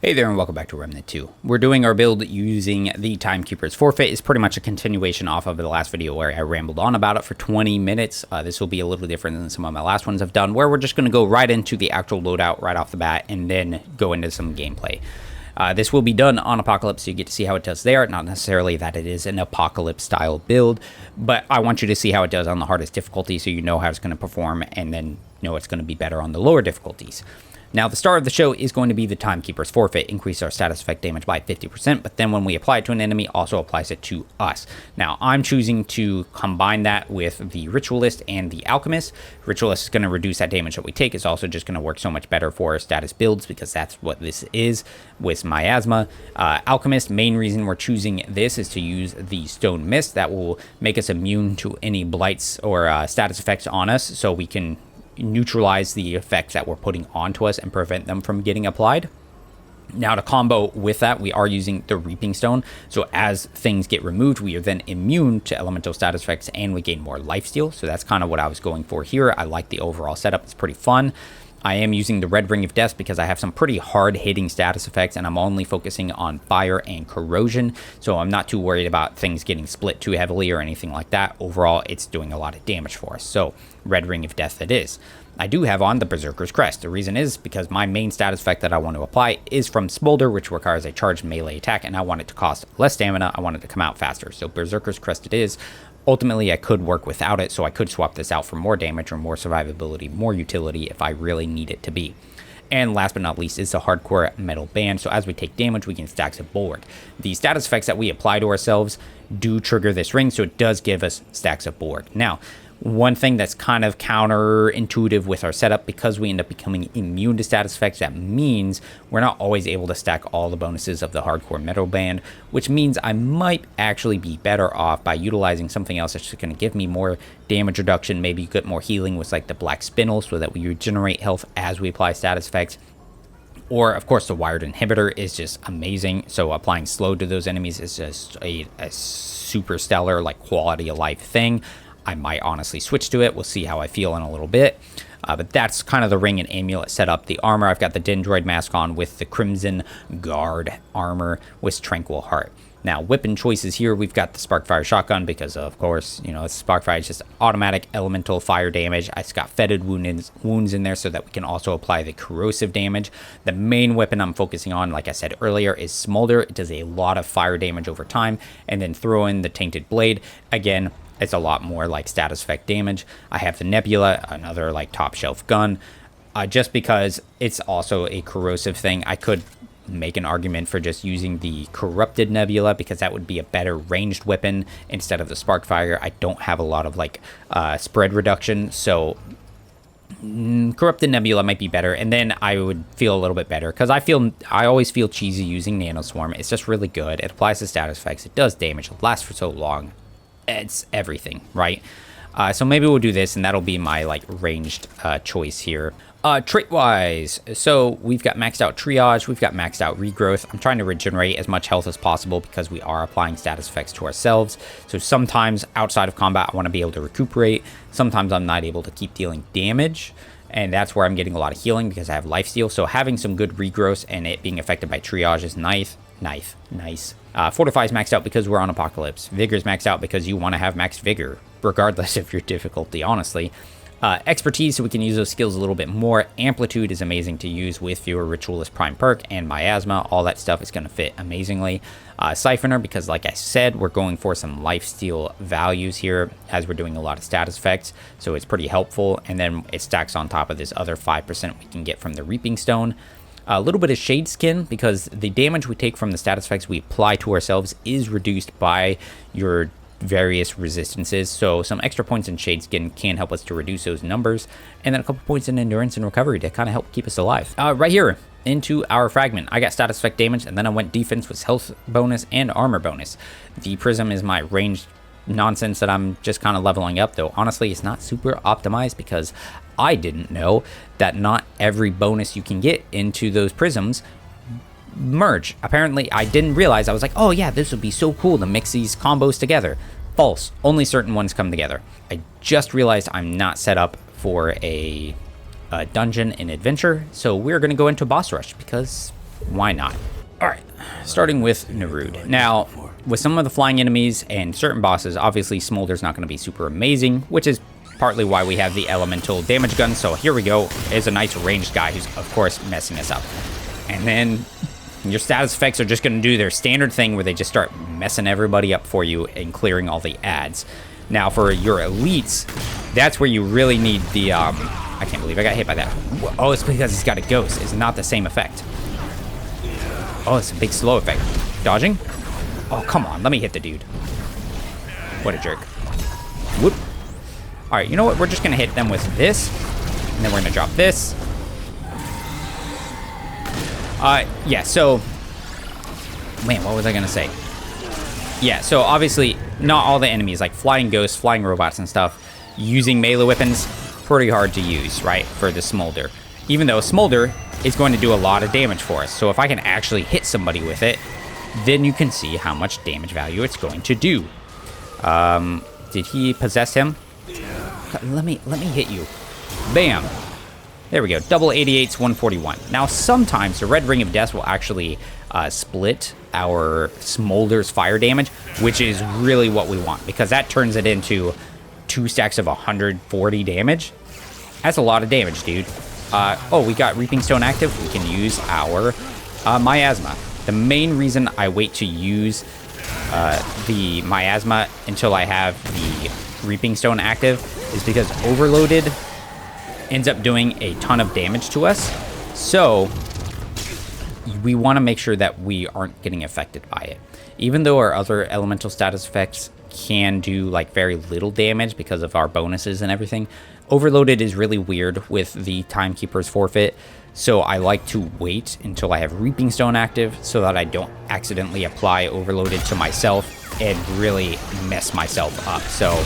Hey there and welcome back to Remnant 2. We're doing our build using the Timekeeper's Forfeit. It's pretty much a continuation off of the last video where I rambled on about it for 20 minutes. This will be a little different than some of my last ones I've done, where we're just going to go right into the actual loadout right off the bat and then go into some gameplay. This will be done on Apocalypse, so you get to see how it does there. Not necessarily that it is an Apocalypse style build, but I want you to see how it does on the hardest difficulty so you know how it's going to perform and then know it's going to be better on the lower difficulties. Now, the star of the show is going to be the Timekeeper's Forfeit. Increase our status effect damage by 50%, but then when we apply it to an enemy, also applies it to us. Now, I'm choosing to combine that with the Ritualist and the Alchemist. Ritualist is going to reduce that damage that we take. It's also just going to work so much better for our status builds because that's what this is with Miasma. Alchemist, main reason we're choosing this is to use the Stone Mist. That will make us immune to any blights or status effects on us, so we can neutralize the effects that we're putting onto us and prevent them from getting applied. Now, to combo with that, we are using the Reaping Stone, so as things get removed, we are then immune to elemental status effects and we gain more lifesteal. So that's kind of what I was going for here. I like the overall setup. It's pretty fun. I am using the Red Ring of Death because I have some pretty hard-hitting status effects and I'm only focusing on fire and corrosion, so I'm not too worried about things getting split too heavily or anything like that. Overall, it's doing a lot of damage for us, so Red Ring of Death it is. I do have on the Berserker's Crest. The reason is because my main status effect that I want to apply is from Smolder, which requires a charged melee attack, and I want it to cost less stamina. I want it to come out faster, so Berserker's Crest it is. Ultimately, I could work without it, so I could swap this out for more damage or more survivability, more utility if I really need it to be. And last but not least is the Hardcore Metal Band, so as we take damage, we gain stacks of Bulwark. The status effects that we apply to ourselves do trigger this ring, so it does give us stacks of Bulwark. Now, one thing that's kind of counterintuitive with our setup, because we end up becoming immune to status effects, that means we're not always able to stack all the bonuses of the Hardcore Metal Band, which means I might actually be better off by utilizing something else that's just going to give me more damage reduction, maybe get more healing with like the Black Spindle so that we regenerate health as we apply status effects. Or, of course, the Wired Inhibitor is just amazing, so applying slow to those enemies is just a super stellar, like, quality of life thing. I might honestly switch to it. We'll see how I feel in a little bit. But that's kind of the ring and amulet setup. The armor, I've got the Dendroid mask on with the Crimson Guard armor with Tranquil Heart. Now, weapon choices here, we've got the Sparkfire Shotgun because, of course, you know, Sparkfire is just automatic elemental fire damage. It's got fetid wounds in there so that we can also apply the corrosive damage. The main weapon I'm focusing on, like I said earlier, is Smolder. It does a lot of fire damage over time. And then throw in the Tainted Blade. Again, it's a lot more like status effect damage. I have the Nebula, another like top shelf gun. Just because it's also a corrosive thing, I could make an argument for just using the Corrupted Nebula because that would be a better ranged weapon instead of the Sparkfire. I don't have a lot of like spread reduction, so Corrupted Nebula might be better, and then I would feel a little bit better because I always feel cheesy using Nanoswarm. It's just really good. It applies to status effects. It does damage. It lasts for so long. It's everything, right? So maybe we'll do this, and that'll be my like ranged choice here. Trait-wise, so we've got maxed out Triage, we've got maxed out Regrowth. I'm trying to regenerate as much health as possible because we are applying status effects to ourselves. So sometimes outside of combat, I want to be able to recuperate. Sometimes I'm not able to keep dealing damage, and that's where I'm getting a lot of healing because I have lifesteal. So having some good regrowth and it being affected by Triage is nice. Fortify is maxed out because we're on Apocalypse. Vigor is maxed out because you want to have maxed Vigor, regardless of your difficulty, honestly. Expertise, so we can use those skills a little bit more. Amplitude is amazing to use with your Ritualist Prime perk and Miasma. All that stuff is going to fit amazingly. Siphoner, because like I said, we're going for some lifesteal values here as we're doing a lot of status effects, so it's pretty helpful. And then it stacks on top of this other 5% we can get from the Reaping Stone. A little bit of Shade Skin, because the damage we take from the status effects we apply to ourselves is reduced by your various resistances, so some extra points in Shade Skin can help us to reduce those numbers, and then a couple points in Endurance and Recovery to kind of help keep us alive. Right here, into our Fragment, I got status effect damage, and then I went defense with health bonus and armor bonus. The Prism is my ranged nonsense that I'm just kind of leveling up, though honestly it's not super optimized because I didn't know that not every bonus you can get into those prisms merge. Apparently I didn't realize. I was like, oh yeah, this would be so cool to mix these combos together. False. Only certain ones come together. I just realized I'm not set up for a dungeon in adventure, so we're going to go into boss rush because Why not? All right, starting with Narud. Now, with some of the flying enemies and certain bosses, obviously Smolder's not going to be super amazing, which is partly why we have the elemental damage gun. So here we go. Is a nice ranged guy who's, of course, messing us up. And then your status effects are just going to do their standard thing where they just start messing everybody up for you and clearing all the ads. Now, for your elites, that's where you really need the... I can't believe I got hit by that. Oh, it's because he's got a ghost. It's not the same effect. Oh, it's a big slow effect. Dodging? Oh, come on. Let me hit the dude. What a jerk. Whoop. All right, you know what? We're just going to hit them with this. And then we're going to drop this. Yeah, so... Man, what was I going to say? Yeah, so obviously, not all the enemies, like flying ghosts, flying robots and stuff, using melee weapons, pretty hard to use, right, for the Smolder. Even though Smolder is going to do a lot of damage for us. So if I can actually hit somebody with it, then you can see how much damage value it's going to do. Did he possess him? Let me hit you. Bam. There we go. Double 88's 141. Now, sometimes the Red Ring of Death will actually split our Smolder's fire damage, which is really what we want, because that turns it into 2 stacks of 140 damage. That's a lot of damage, dude. Oh, we got Reaping Stone active. We can use our Miasma. The main reason I wait to use the Miasma until I have the Reaping Stone active is because Overloaded ends up doing a ton of damage to us. So we want to make sure that we aren't getting affected by it. Even though our other elemental status effects can do like very little damage because of our bonuses and everything, Overloaded is really weird with the Timekeeper's Forfeit. So I like to wait until I have Reaping Stone active so that I don't accidentally apply Overloaded to myself and really mess myself up. So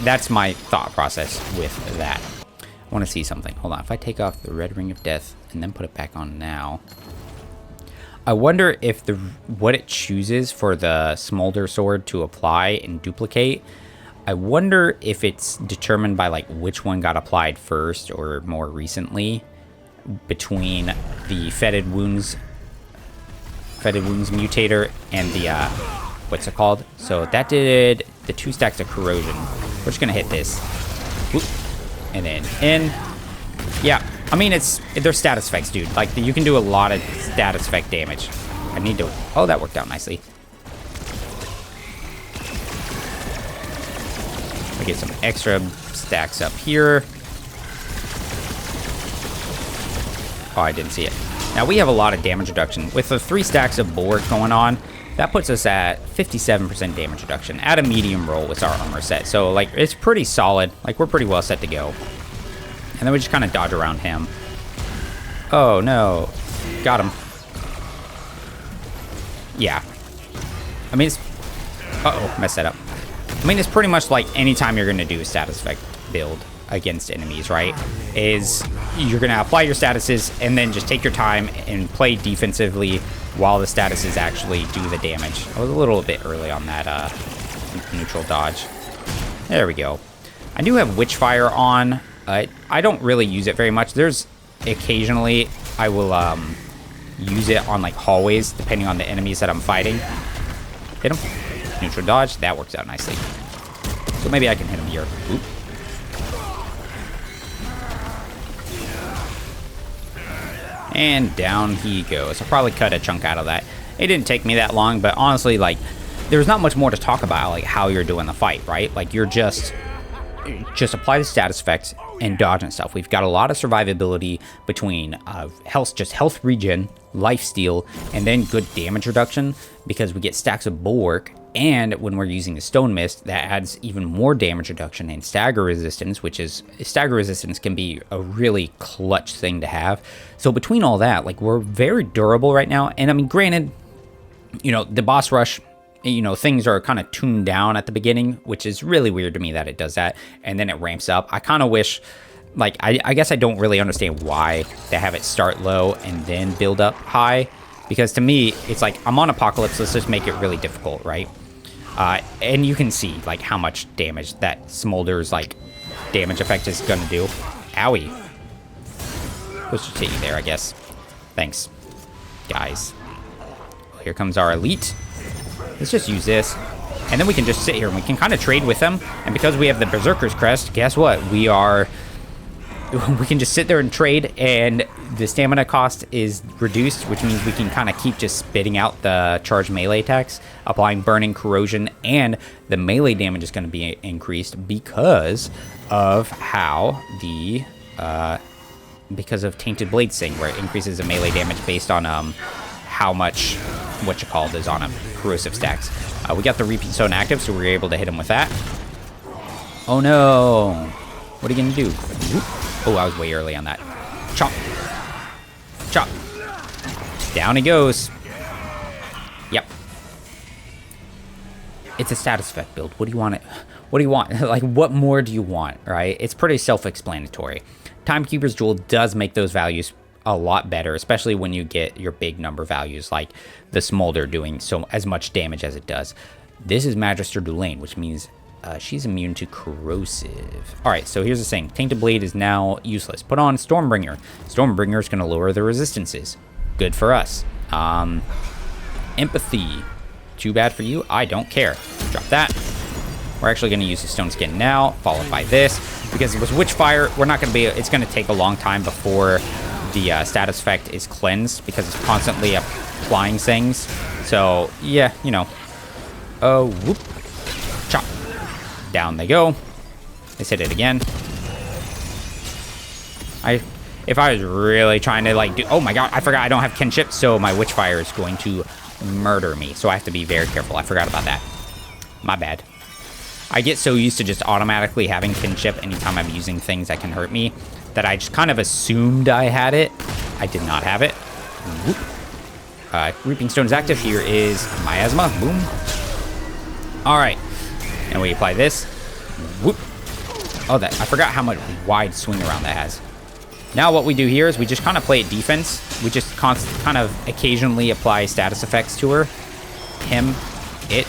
that's my thought process with that. I want to see something. Hold on. If I take off the Red Ring of Death and then put it back on now, I wonder if what it chooses for the Smolder sword to apply and duplicate, I wonder if it's determined by like which one got applied first or more recently between the Fetid Wounds mutator and the what's it called? So that did the 2 stacks of corrosion. We're just gonna hit this. Whoop. And then in. Yeah, I mean, they're status effects, dude. Like, you can do a lot of status effect damage. I need to... Oh, that worked out nicely. I get some extra stacks up here. Oh, I didn't see it. Now, we have a lot of damage reduction. With the 3 stacks of bulwark going on, that puts us at 57% damage reduction at a medium roll with our armor set. So, like, it's pretty solid. Like, we're pretty well set to go. And then we just kind of dodge around him. Oh, no. Got him. Yeah. I mean, it's... Uh-oh, messed that up. I mean, it's pretty much like anytime you're going to do a status effect build against enemies, right? Is you're going to apply your statuses and then just take your time and play defensively while the statuses actually do the damage. I was a little bit early on that neutral dodge. There we go. I do have Witchfire on. I don't really use it very much. There's occasionally I will use it on like hallways depending on the enemies that I'm fighting. Hit him. Neutral dodge. That works out nicely. So maybe I can hit him here. Oop. And down he goes. I'll probably cut a chunk out of that. It didn't take me that long, but honestly, like, there's not much more to talk about, like, how you're doing the fight, right? Like, you're just apply the status effects and dodge and stuff. We've got a lot of survivability between health regen, lifesteal, and then good damage reduction because we get stacks of bulwark. And when we're using the Stone Mist, that adds even more damage reduction and stagger resistance, stagger resistance can be a really clutch thing to have. So between all that, like, we're very durable right now. And I mean, granted, you know, the boss rush, you know, things are kind of tuned down at the beginning, which is really weird to me that it does that. And then it ramps up. I kind of wish, like, I guess I don't really understand why they have it start low and then build up high. Because to me, it's like, I'm on Apocalypse, let's just make it really difficult, right? And you can see, like, how much damage that Smolder's, like, damage effect is gonna do. Owie. Let's just hit you there, I guess. Thanks. guys. Here comes our elite. Let's just use this. And then we can just sit here and we can kind of trade with them. And because we have the Berserker's Crest, guess what? We can just sit there and trade, and the stamina cost is reduced, which means we can kind of keep just spitting out the charged melee attacks, applying burning, corrosion, and the melee damage is going to be increased because of how the because of Tainted Blade thing, where it increases the melee damage based on how much is on them, corrosive stacks. We got the repeat stone active, so we were able to hit him with that. Oh no! What are you gonna do? Whoop. Oh, I was way early on that. Chop. Chop. Down he goes. Yep. It's a status effect build. What do you want it? What do you want? Like, what more do you want, right? It's pretty self-explanatory. Timekeeper's Jewel does make those values a lot better, especially when you get your big number values, like the Smolder doing as much damage as it does. This is Magister Dulaine, which means she's immune to corrosive. All right, so here's the thing. Tainted Blade is now useless. Put on Stormbringer. Stormbringer is going to lower the resistances. Good for us. Empathy. Too bad for you. I don't care. Drop that. We're actually going to use the Stone Skin now, followed by this. Because with Witchfire, we're not going to be... It's going to take a long time before the status effect is cleansed, because it's constantly applying things. So, yeah, you know. Oh, whoop. Chop. Down they go. Let's hit it again. If I was really trying to, like, do... Oh, my God. I forgot I don't have kinship, so my Witchfire is going to murder me. So I have to be very careful. I forgot about that. My bad. I get so used to just automatically having kinship anytime I'm using things that can hurt me that I just kind of assumed I had it. I did not have it. Whoop. Reaping Stone is active. Here is Miasma. Boom. All right. And we apply this. Whoop. Oh, I forgot how much wide swing around that has. Now what we do here is we just kind of play it defense. We just kind of occasionally apply status effects to her. Him. It.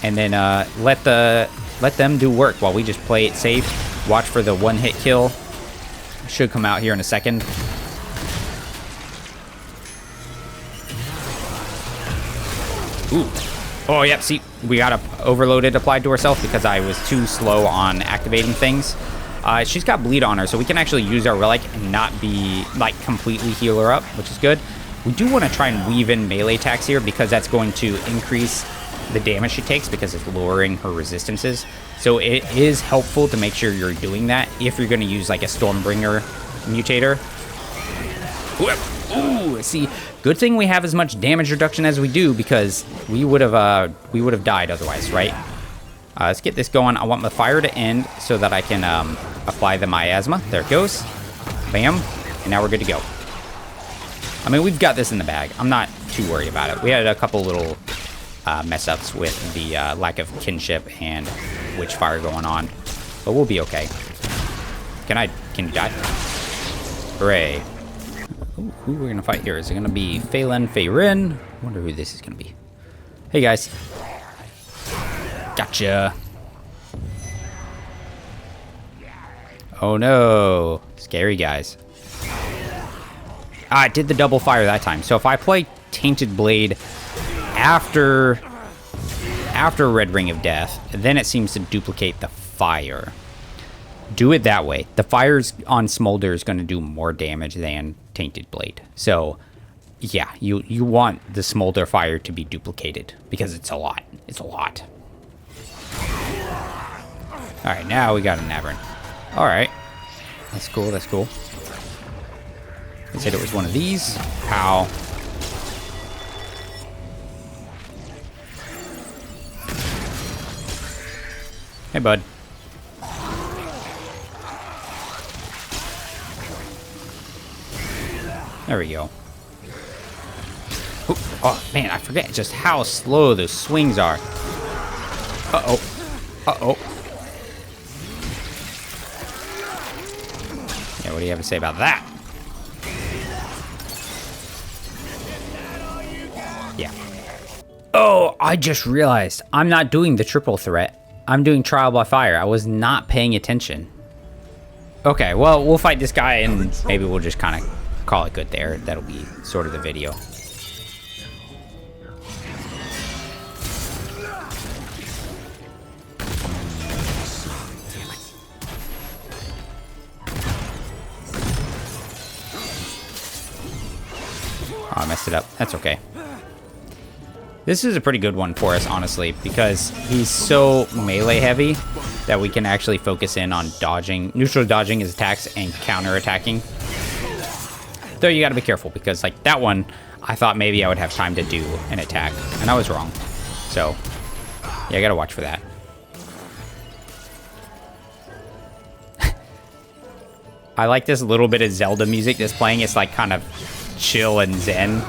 And then let them do work while we just play it safe. Watch for the one-hit kill. Should come out here in a second. Ooh. Oh, yep, see, we got a overloaded applied to herself because I was too slow on activating things. She's got bleed on her, so we can actually use our relic and not be, like, completely heal her up, which is good. We do want to try and weave in melee attacks here because that's going to increase the damage she takes because it's lowering her resistances. So it is helpful to make sure you're doing that if you're going to use like a Stormbringer mutator. Ooh, see, good thing we have as much damage reduction as we do because we would have died otherwise, right? Let's get this going. I want the fire to end so that I can apply the miasma. There it goes. Bam. And now we're good to go. I mean, we've got this in the bag. I'm not too worried about it. We had a couple little mess ups with the lack of kinship and Witchfire going on, but we'll be okay. Can you die? Hooray. Ooh, who we're gonna fight here? Is it gonna be Phelan, Feyrin? I wonder who this is gonna be. Hey guys. Gotcha. Oh no. Scary guys. I did the double fire that time. So if I play Tainted Blade after Red Ring of Death, then it seems to duplicate the fire. Do it that way. The fires on Smolder is going to do more damage than Tainted Blade. So, yeah, you want the Smolder fire to be duplicated because it's a lot. It's a lot. All right, now we got an Aberrant. All right. That's cool, that's cool. I said it was one of these. Pow. Hey, bud. There we go. Ooh, oh, man, I forget just how slow those swings are. Uh-oh. Uh-oh. Yeah, what do you have to say about that? Yeah. Oh, I just realized I'm not doing the triple threat. I'm doing trial by fire. I was not paying attention. Okay, well, we'll fight this guy and maybe we'll just kind of call it good there. That'll be sort of the video. Oh, I messed it up. That's okay. This is a pretty good one for us, honestly, because he's so melee heavy that we can actually focus in on dodging, neutral dodging his attacks and counter attacking. Though you gotta be careful because like that one, I thought maybe I would have time to do an attack and I was wrong. So yeah, I gotta watch for that. I like this little bit of Zelda music that's playing. It's like kind of chill and zen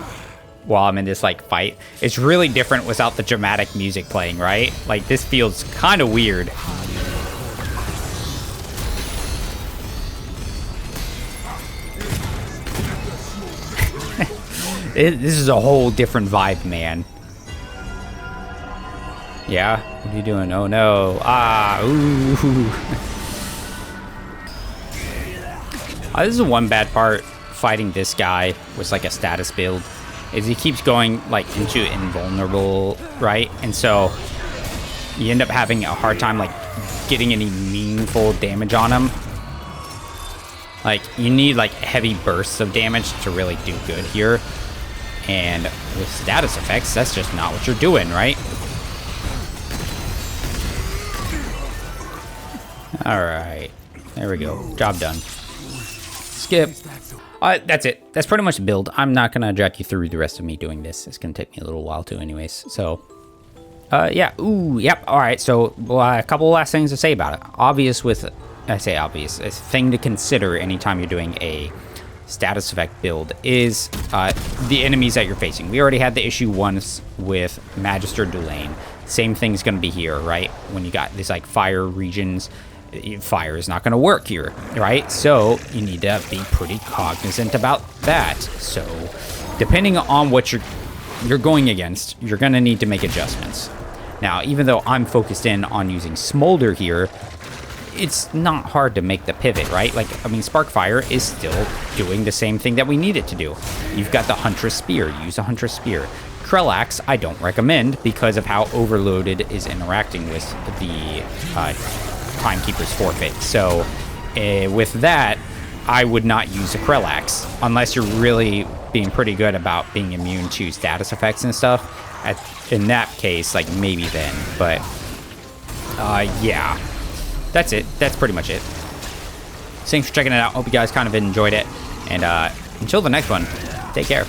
while I'm in this like fight. It's really different without the dramatic music playing, right? Like this feels kind of weird. This is a whole different vibe, man. Yeah? What are you doing? Oh no. Ah, ooh. This is one bad part fighting this guy with like a status build. Is he keeps going like into invulnerable, right? And so you end up having a hard time like getting any meaningful damage on him. Like you need like heavy bursts of damage to really do good here. And with status effects, that's just not what you're doing, right? All right, there we go. Job done. Skip. That's it. That's pretty much the build. I'm not gonna drag you through the rest of me doing this. It's gonna take me a little while too, anyways. So, yeah. Ooh, yep. All right. So, a couple last things to say about it. Obvious I say obvious. A thing to consider anytime you're doing a status effect build is the enemies that you're facing. We already had the issue once with Magister Dulane. Same thing's gonna be here, right? When you got these like fire regions. Fire is not going to work here, right? So you need to be pretty cognizant about that. So depending on what you're going against, you're going to need to make adjustments. Now, even though I'm focused in on using Smolder here, it's not hard to make the pivot, right? Like, I mean, Sparkfire is still doing the same thing that we need it to do. You've got the Huntress Spear. Use a Huntress Spear. Krellax, I don't recommend because of how Overloaded is interacting with the Timekeeper's Forfeit. So with that, I would not use a Krellax unless you're really being pretty good about being immune to status effects and stuff. In that case, like maybe then. But yeah, that's it. That's pretty much it. Thanks for checking it out. Hope you guys kind of enjoyed it. And until the next one, take care.